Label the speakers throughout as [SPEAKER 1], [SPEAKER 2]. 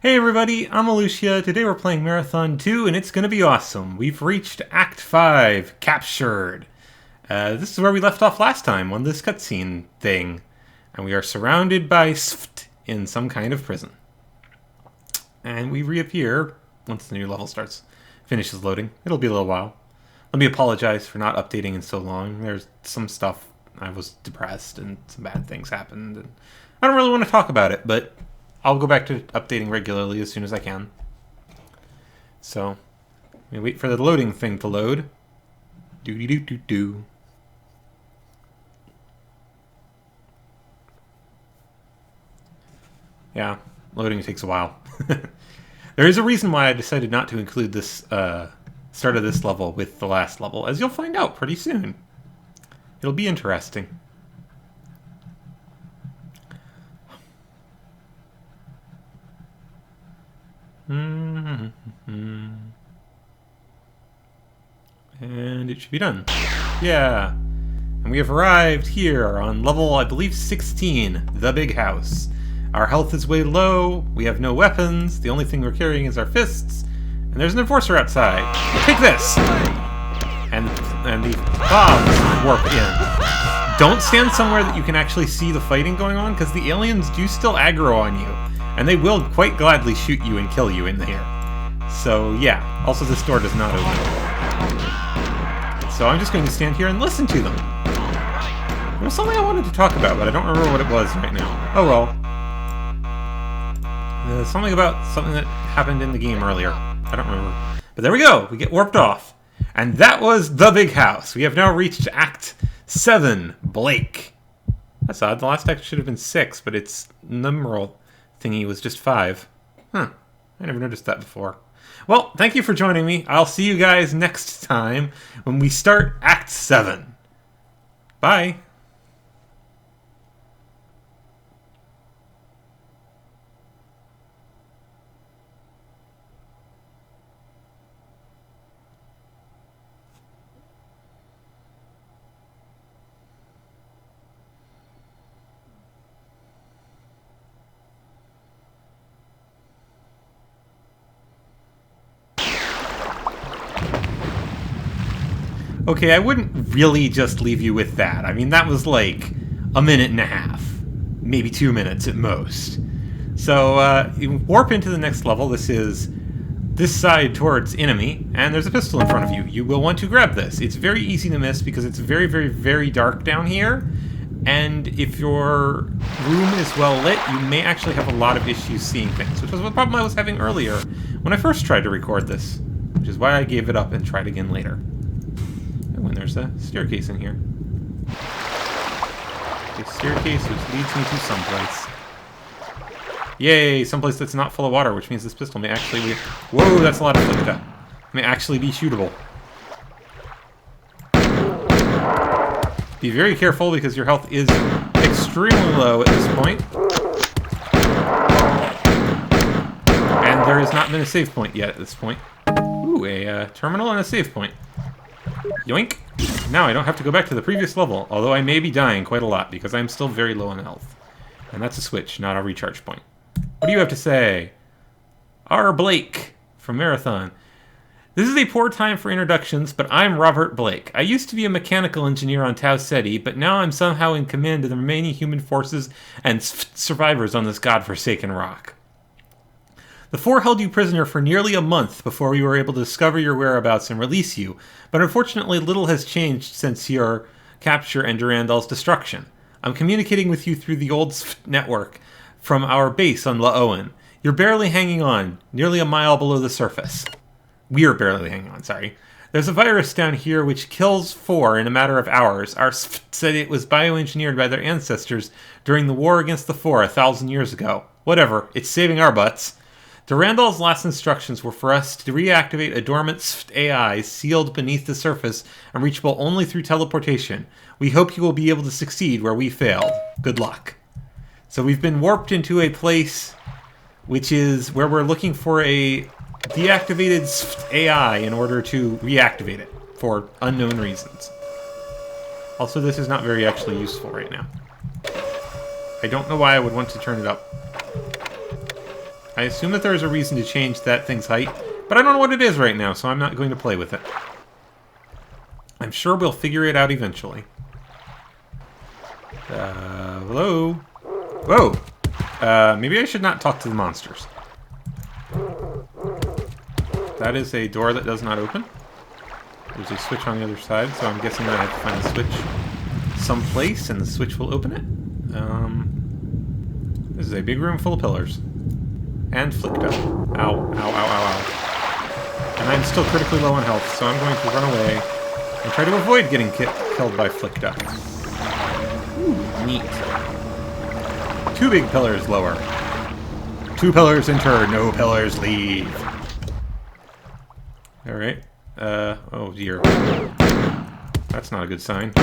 [SPEAKER 1] Hey everybody, I'm Ilushia. Today we're playing Marathon 2 and it's gonna be awesome. We've reached Act 5, Captured. This is where we left off last time, on this cutscene thing. And we are surrounded by SFT in some kind of prison. And we reappear once the new level finishes loading. It'll be a little while. Let me apologize for not updating in so long. There's some stuff, I was depressed and some bad things happened. And I don't really want to talk about it, but I'll go back to updating regularly as soon as I can. So, we wait for the loading thing to load. Doo-dee-doo-doo-doo. Yeah, loading takes a while. There is a reason why I decided not to include this start of this level with the last level, as you'll find out pretty soon. It'll be interesting. And it should be done. Yeah. And we have arrived here on level, I believe, 16, the big house. Our health is way low, we have no weapons, the only thing we're carrying is our fists, and there's an enforcer outside. Take this! And the bombs warp in. Don't stand somewhere that you can actually see the fighting going on, because the aliens do still aggro on you. And they will quite gladly shoot you and kill you in here. So, yeah. Also, this door does not open. So I'm just going to stand here and listen to them. There was something I wanted to talk about, but I don't remember what it was right now. Oh well. Something about something that happened in the game earlier. I don't remember. But there we go. We get warped off. And that was the big house. We have now reached Act 7, Blake. That's odd. The last act should have been 6, but its numeral thingy was just 5. Huh. I never noticed that before. Well, thank you for joining me. I'll see you guys next time when we start Act 7. Bye. Okay, I wouldn't really just leave you with that. I mean, that was like a minute and a half. Maybe 2 minutes at most. So, you warp into the next level. This is this side towards enemy, and there's a pistol in front of you. You will want to grab this. It's very easy to miss because it's very, very, very dark down here. And if your room is well lit, you may actually have a lot of issues seeing things, which was the problem I was having earlier when I first tried to record this, which is why I gave it up and tried again later. When there's a staircase in here. A staircase which leads me to someplace. Yay! Someplace that's not full of water, which means this pistol may actually be... Whoa, that's a lot of flipka. May actually be shootable. Be very careful because your health is extremely low at this point. And there has not been a save point yet at this point. Ooh, a terminal and a save point. Yoink! Now I don't have to go back to the previous level, although I may be dying quite a lot because I'm still very low on health. And that's a switch, not a recharge point. What do you have to say? R. Blake from Marathon. This is a poor time for introductions, but I'm Robert Blake. I used to be a mechanical engineer on Tau Ceti, but now I'm somehow in command of the remaining human forces and survivors on this godforsaken rock. The four held you prisoner for nearly a month before we were able to discover your whereabouts and release you, but unfortunately little has changed since your capture and Durandal's destruction. I'm communicating with you through the old network from our base on Laowen. You're barely hanging on, nearly a mile below the surface. We're barely hanging on, sorry. There's a virus down here which kills 4 in a matter of hours. Our said it was bioengineered by their ancestors during the war against the 4 1,000 years ago. Whatever, it's saving our butts. Durandal's last instructions were for us to reactivate a dormant AI sealed beneath the surface and reachable only through teleportation. We hope you will be able to succeed where we failed. Good luck. So we've been warped into a place which is where we're looking for a deactivated AI in order to reactivate it for unknown reasons. Also, this is not very actually useful right now. I don't know why I would want to turn it up. I assume that there's a reason to change that thing's height, but I don't know what it is right now, so I'm not going to play with it. I'm sure we'll figure it out eventually. Hello? Whoa! Maybe I should not talk to the monsters. That is a door that does not open. There's a switch on the other side, so I'm guessing that I have to find the switch someplace, and the switch will open it. This is a big room full of pillars. And Flickta. Ow, ow, ow, ow, ow. And I'm still critically low on health, so I'm going to run away and try to avoid getting killed by Flickta. Ooh, neat. 2 big pillars lower. 2 pillars enter, no pillars leave. Alright. Oh dear. That's not a good sign.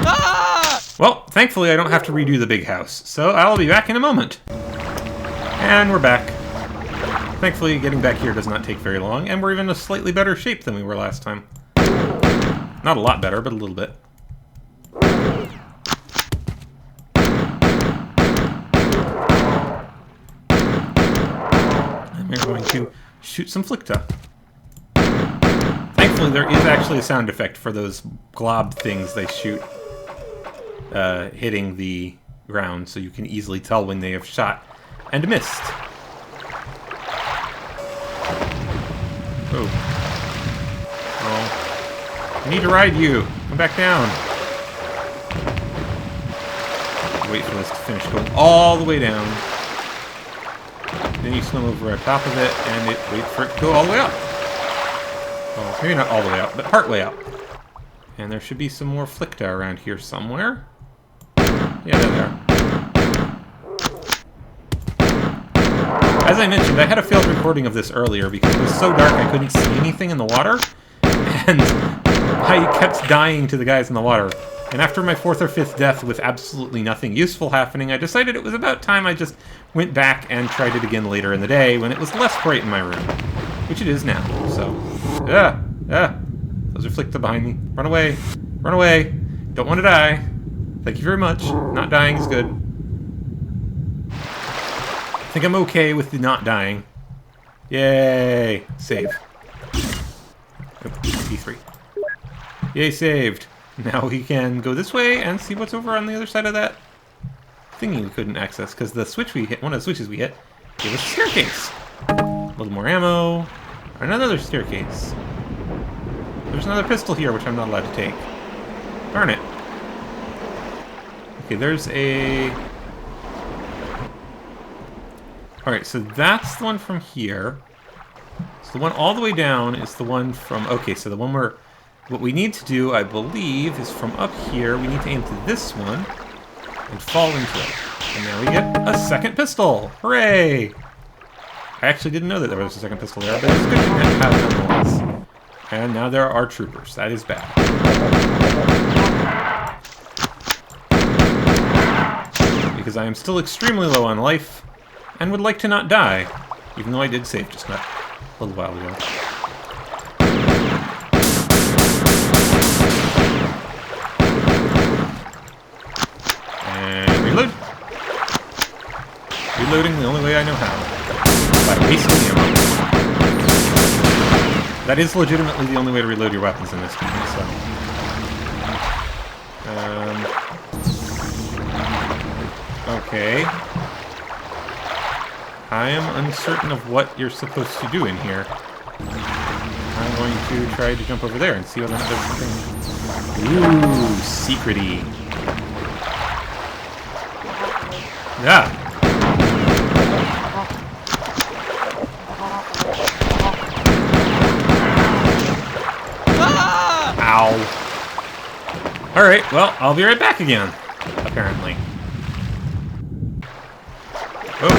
[SPEAKER 1] Ah! Well, thankfully I don't have to redo the big house, so I'll be back in a moment. And we're back. Thankfully, getting back here does not take very long, and we're even in a slightly better shape than we were last time. Not a lot better, but a little bit. And we're going to shoot some Flickta. Thankfully, there is actually a sound effect for those glob things they shoot hitting the ground, so you can easily tell when they have shot and missed. Oh. Oh. I need to ride you. Come back down. Wait for this to finish going all the way down. Then you swim over on top of it, and wait for it to go all the way up. Well, maybe not all the way up, but part way up. And there should be some more Flickta around here somewhere. Yeah, there. As I mentioned, I had a failed recording of this earlier because it was so dark I couldn't see anything in the water, and I kept dying to the guys in the water. And after my 4th or 5th death with absolutely nothing useful happening, I decided it was about time I just went back and tried it again later in the day when it was less bright in my room. Which it is now, so... Those are Flickta behind me. Run away. Run away. Don't want to die. Thank you very much. Not dying is good. I think I'm okay with the not dying. Yay! Save. Oh, D3. Yay, saved. Now we can go this way and see what's over on the other side of that thingy we couldn't access, because the switch we hit, one of the switches we hit, gave us a staircase. A little more ammo. Another staircase. There's another pistol here, which I'm not allowed to take. Darn it. Okay, there's a... Alright, so that's the one from here. So the one all the way down is the one from... Okay, so the one where... What we need to do, I believe, is from up here, we need to aim to this one and fall into it. And now we get a second pistol! Hooray! I actually didn't know that there was a second pistol there, but it's good to have it nonetheless. And now there are troopers. That is bad. Because I am still extremely low on life, and would like to not die, even though I did save just not a little while ago. And reload. Reloading the only way I know how. By wasting ammo. That is legitimately the only way to reload your weapons in this game, so... Okay. I am uncertain of what you're supposed to do in here. I'm going to try to jump over there and see whether or not there's something... Ooh, secret-y. Yeah. Ow. Alright, well, I'll be right back again, apparently. Oh,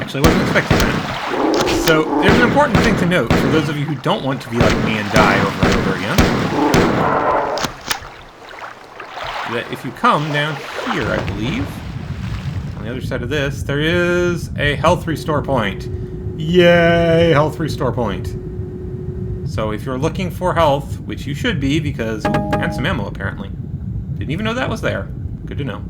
[SPEAKER 1] actually wasn't expecting that. So, there's an important thing to note for those of you who don't want to be like me and die over and over again. That if you come down here, I believe, on the other side of this, there is a health restore point. Yay, health restore point. So if you're looking for health, which you should be, because... and some ammo, apparently. Didn't even know that was there. Good to know.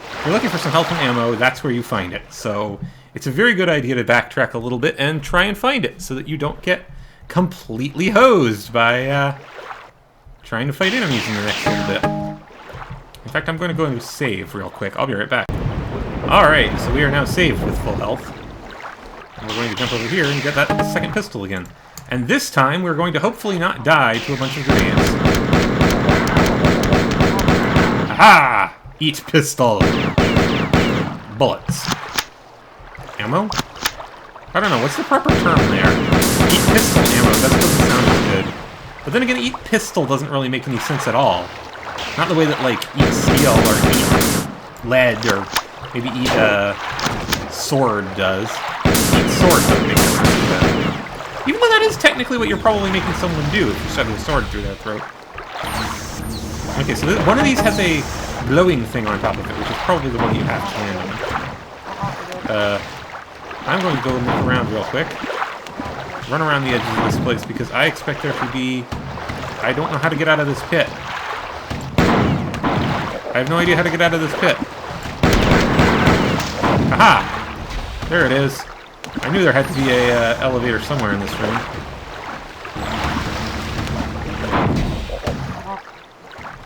[SPEAKER 1] If you're looking for some health and ammo, that's where you find it. So it's a very good idea to backtrack a little bit and try and find it so that you don't get completely hosed by trying to fight enemies in the next little bit. In fact, I'm going to go and save real quick. I'll be right back. Alright, so we are now saved with full health. And we're going to jump over here and get that second pistol again. And this time, we're going to hopefully not die to a bunch of grenades. Aha! Eat pistol! Bullets. Ammo? I don't know, what's the proper term there? Eat pistol ammo, that doesn't sound as good. But then again, eat pistol doesn't really make any sense at all. Not the way that, like, eat steel or eat lead or maybe eat a sword does. Eat sword doesn't make sense to that. Even though that is technically what you're probably making someone do if you're shoving a sword through their throat. Okay, so one of these has a glowing thing on top of it, which is probably the one you have to land on. I'm going to go and look around real quick. Run around the edges of this place because I expect there to be... I don't know how to get out of this pit. I have no idea how to get out of this pit. Aha! There it is. I knew there had to be a elevator somewhere in this room.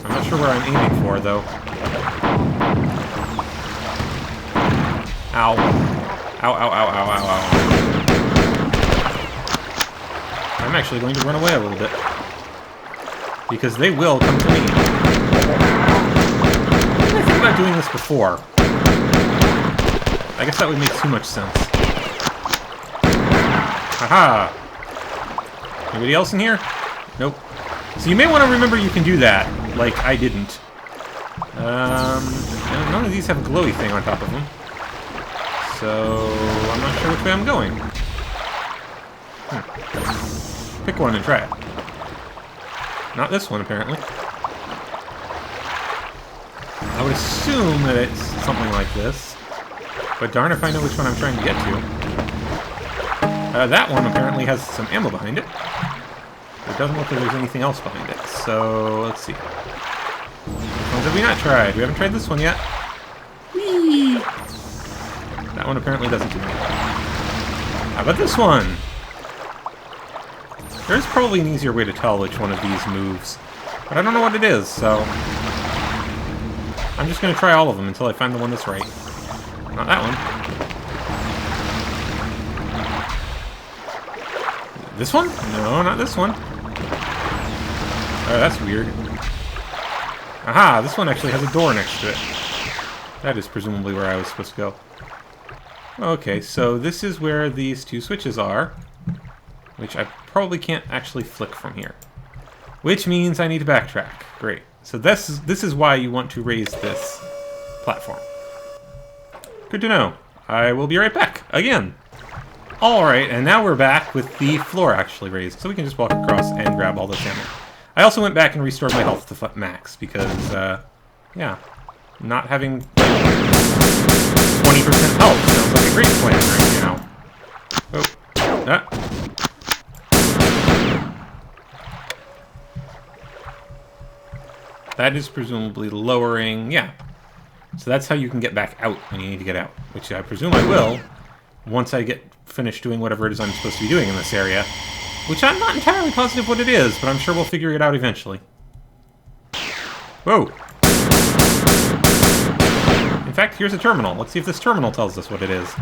[SPEAKER 1] I'm not sure where I'm aiming for, though. Ow. Ow, ow, ow, ow, ow, ow. I'm actually going to run away a little bit. Because they will come to me. I didn't think about doing this before. I guess that would make too much sense. Haha! Anybody else in here? Nope. So you may want to remember you can do that, like I didn't. None of these have a glowy thing on top of them. So I'm not sure which way I'm going. Pick one and try it. Not this one, apparently. I would assume that it's something like this. But darn if I know which one I'm trying to get to. That one apparently has some ammo behind it. It doesn't look like there's anything else behind it. So, let's see. Which ones have we not tried? We haven't tried this one yet. Whee! That one apparently doesn't do anything. How about this one? There's probably an easier way to tell which one of these moves. But I don't know what it is, so... I'm just going to try all of them until I find the one that's right. Not that one. This one? No, not this one. Oh, that's weird. Aha, this one actually has a door next to it. That is presumably where I was supposed to go. Okay, so this is where these two switches are. Which I probably can't actually flick from here. Which means I need to backtrack. Great. So this is why you want to raise this platform. Good to know. I will be right back, again. Alright, and now we're back with the floor actually raised, so we can just walk across and grab all this ammo. I also went back and restored my health to max, because, yeah, not having 20% health sounds like a great plan right now. Oh, ah. That is presumably lowering, yeah. So that's how you can get back out when you need to get out, which I presume I will once I get finished doing whatever it is I'm supposed to be doing in this area, which I'm not entirely positive what it is, but I'm sure we'll figure it out eventually. Whoa! In fact, here's a terminal. Let's see if this terminal tells us what it is.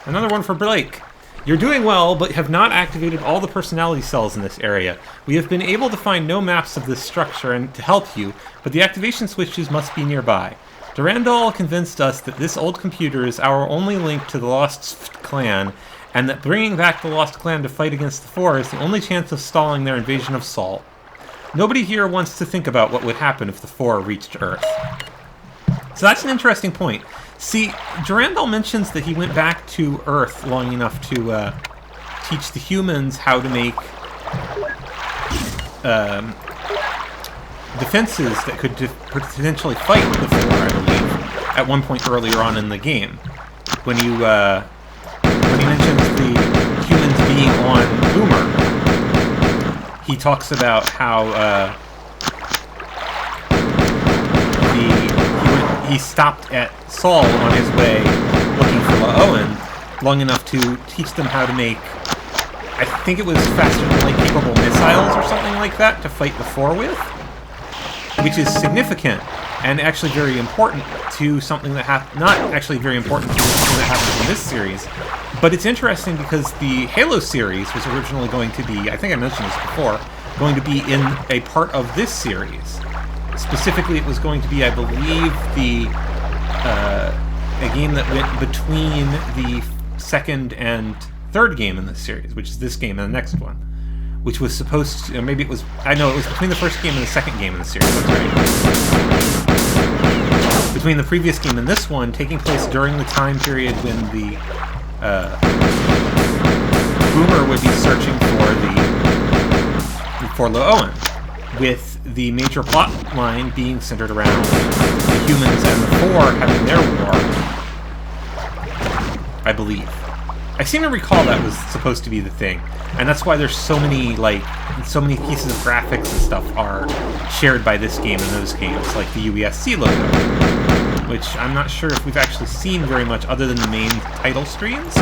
[SPEAKER 1] Another one for Blake. You're doing well, but have not activated all the personality cells in this area. We have been able to find no maps of this structure and to help you, but the activation switches must be nearby. Durandal convinced us that this old computer is our only link to the Lost Clan, and that bringing back the Lost Clan to fight against the Four is the only chance of stalling their invasion of Salt. Nobody here wants to think about what would happen if the Four reached Earth. So that's an interesting point. See, Durandal mentions that he went back to Earth long enough to teach the humans how to make defenses that could potentially fight the Four, I believe, at one point earlier on in the game. When he mentions the humans being on Boomer, he talks about how he stopped at Saul on his way looking for Laowen long enough to teach them how to make, I think it was faster than light capable missiles or something like that to fight the Four with, which is significant and actually very important to something that not actually very important to something that happens in this series, but it's interesting because the Halo series was originally going to be, I think I mentioned this before, going to be in a part of this series. Specifically, it was going to be, I believe, a game that went between the second and third game in this series, which is this game and the next one, which was supposed to, maybe it was, I know it was between the first game and the second game in the series, that's right. Between the previous game and this one, taking place during the time period when the Boomer would be searching for Laowen, with the major plot line being centered around the humans and the Four having their war, I believe. I seem to recall that was supposed to be the thing, and that's why there's so many pieces of graphics and stuff are shared by this game and those games, like the UESC logo, which I'm not sure if we've actually seen very much other than the main title screens,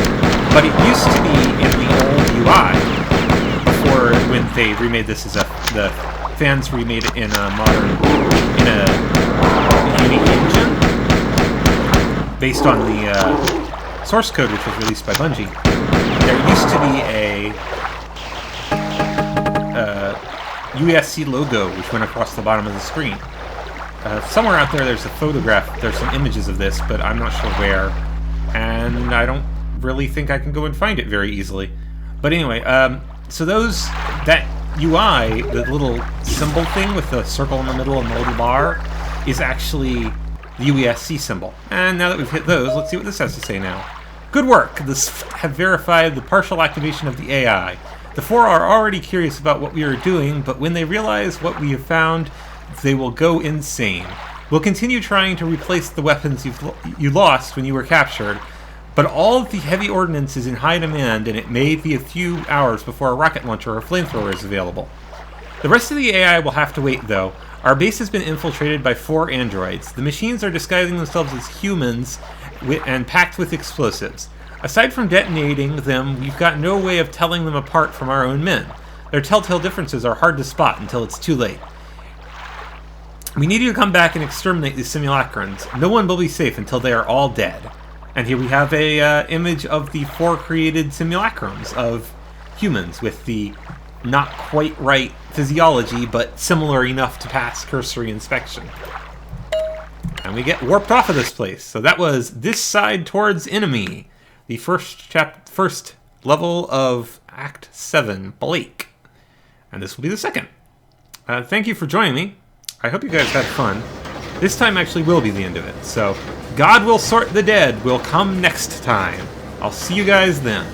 [SPEAKER 1] but it used to be in the old UI before, when they remade this as the fans remade it in a unique engine based on the source code which was released by Bungie. There used to be a UESC logo which went across the bottom of the screen. Somewhere out there there's a photograph, there's some images of this, but I'm not sure where, and I don't really think I can go and find it very easily. But anyway, so that UI, the little symbol thing with the circle in the middle and the little bar, is actually the UESC symbol. And now that we've hit those, let's see what this has to say now. Good work! This have verified the partial activation of the AI. The Four are already curious about what we are doing, but when they realize what we have found, they will go insane. We'll continue trying to replace the weapons you lost when you were captured, but all of the heavy ordnance is in high demand, and it may be a few hours before a rocket launcher or flamethrower is available. The rest of the AI will have to wait, though. Our base has been infiltrated by 4 androids. The machines are disguising themselves as humans and packed with explosives. Aside from detonating them, we've got no way of telling them apart from our own men. Their telltale differences are hard to spot until it's too late. We need you to come back and exterminate these simulacrons. No one will be safe until they are all dead. And here we have a image of the 4 created simulacrums of humans with the not quite right physiology, but similar enough to pass cursory inspection. And we get warped off of this place. So that was This Side Towards Enemy, the first level of Act 7, Blake. And this will be the second. Thank you for joining me. I hope you guys had fun. This time actually will be the end of it, so God Will Sort the Dead will come next time. I'll see you guys then.